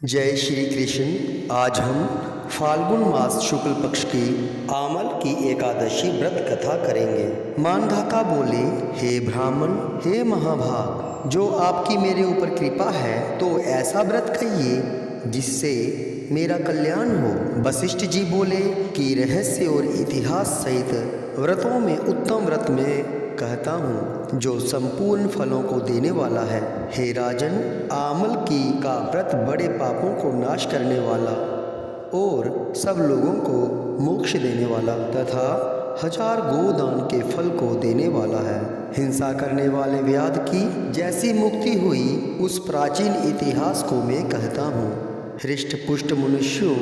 जय श्री कृष्ण। आज हम फाल्गुन मास शुक्ल पक्ष की आमल की एकादशी व्रत कथा करेंगे। मानधाता बोले, हे ब्राह्मण, हे महाभाग, जो आपकी मेरे ऊपर कृपा है तो ऐसा व्रत कहिए जिससे मेरा कल्याण हो। वशिष्ठ जी बोले कि रहस्य और इतिहास सहित व्रतों में उत्तम व्रत में कहता हूँ जो संपूर्ण फलों को देने वाला है। हे राजन, आमल की का व्रत बड़े पापों को नाश करने वाला और सब लोगों को मोक्ष देने वाला तथा 1000 गोदान के फल को देने वाला है। हिंसा करने वाले व्याध की जैसी मुक्ति हुई उस प्राचीन इतिहास को मैं कहता हूँ। हृष्ट पुष्ट मनुष्यों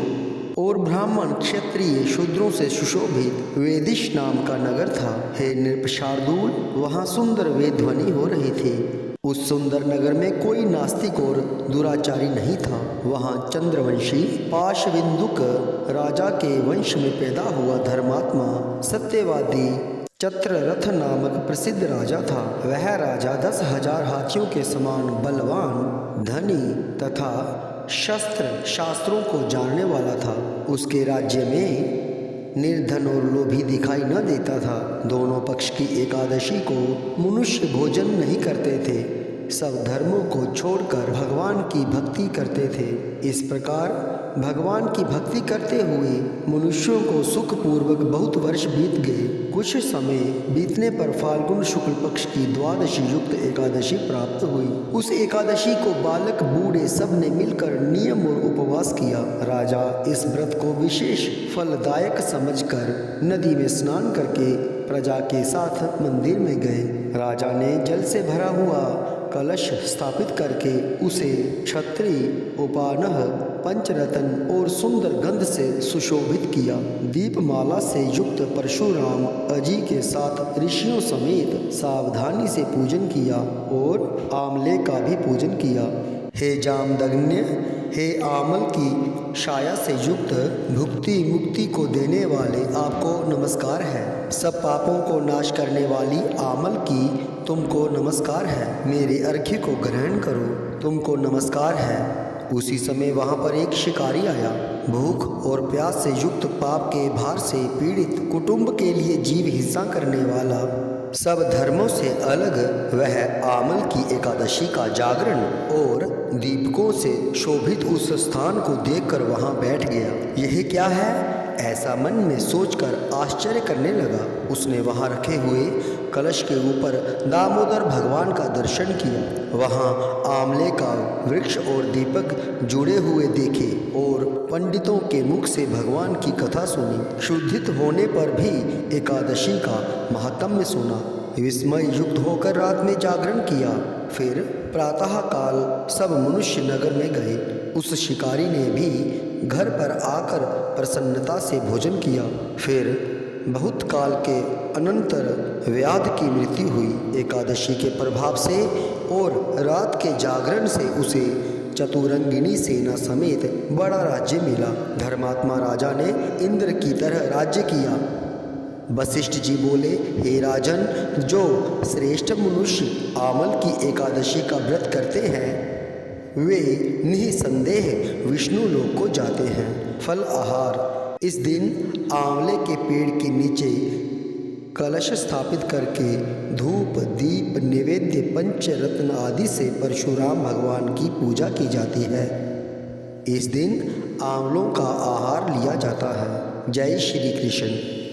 और ब्राह्मण क्षत्रिय शूद्रों से सुशोभित वेदिश नाम का नगर था। हे नृपशार्दूल, वहाँ सुंदर वेद ध्वनि हो रही थी। उस सुंदर नगर में कोई नास्तिक और दुराचारी नहीं था। वहाँ चंद्रवंशी पाशविंदुक राजा के वंश में पैदा हुआ धर्मात्मा सत्यवादी चत्ररथ नामक प्रसिद्ध राजा था। वह राजा 10,000 हाथियों के समान बलवान, धनी तथा शस्त्र शास्त्रों को जानने वाला था। उसके राज्य में निर्धन और लोभी दिखाई न देता था। दोनों पक्ष की एकादशी को मनुष्य भोजन नहीं करते थे, सब धर्मों को छोड़कर भगवान की भक्ति करते थे। इस प्रकार भगवान की भक्ति करते हुए मनुष्यों को सुखपूर्वक बहुत वर्ष बीत गए। कुछ समय बीतने पर फाल्गुन शुक्ल पक्ष की द्वादशी युक्त एकादशी प्राप्त हुई। उस एकादशी को बालक बूढ़े सब ने मिलकर नियम और उपवास किया। राजा इस व्रत को विशेष फलदायक समझकर नदी में स्नान करके प्रजा के साथ मंदिर में गए। राजा ने जल से भरा हुआ कलश स्थापित करके उसे छत्री, उपानह, पंचरत्न और सुंदर गंध से सुशोभित किया। दीपमाला से युक्त परशुराम अजी के साथ ऋषियों समेत सावधानी से पूजन किया और आमले का भी पूजन किया। हे जामदग्न्य, हे आमल की छाया से युक्त भुक्ति मुक्ति को देने वाले, आपको नमस्कार है। सब पापों को नाश करने वाली आमल की तुमको नमस्कार है। मेरे अर्घ्य को ग्रहण करो, तुमको नमस्कार है। उसी समय वहाँ पर एक शिकारी आया। भूख और प्यास से युक्त पाप के भार से पीड़ित कुटुंब के लिए जीव हिंसा करने वाला, सब धर्मों से अलग वह आमल की एकादशी का जागरण और दीपकों से शोभित उस स्थान को देखकर वहां बैठ गया। यह क्या है, ऐसा मन में सोचकर आश्चर्य करने लगा। उसने वहां रखे हुए कलश के ऊपर दामोदर भगवान का दर्शन किया। वहां आमले का वृक्ष और दीपक जुड़े हुए देखे और पंडितों के मुख से भगवान की कथा सुनी। शुद्धित होने पर भी एकादशी का महात्म्य सुना। विस्मय युक्त होकर रात में जागरण किया। फिर प्रातः काल सब मनुष्य नगर में गए। उस शिकारी ने भी घर पर आकर प्रसन्नता से भोजन किया। फिर बहुत काल के अनंतर व्याध की मृत्यु हुई। एकादशी के प्रभाव से और रात के जागरण से उसे चतुरंगिनी सेना समेत बड़ा राज्य मिला। धर्मात्मा राजा ने इंद्र की तरह राज्य किया। वशिष्ठ जी बोले, हे राजन, जो श्रेष्ठ मनुष्य आमल की एकादशी का व्रत करते हैं वे निसंदेह विष्णु लोक को जाते हैं। फल आहार, इस दिन आंवले के पेड़ के नीचे कलश स्थापित करके धूप दीप नैवेद्य पंचरत्न आदि से परशुराम भगवान की पूजा की जाती है। इस दिन आंवलों का आहार लिया जाता है। जय श्री कृष्ण।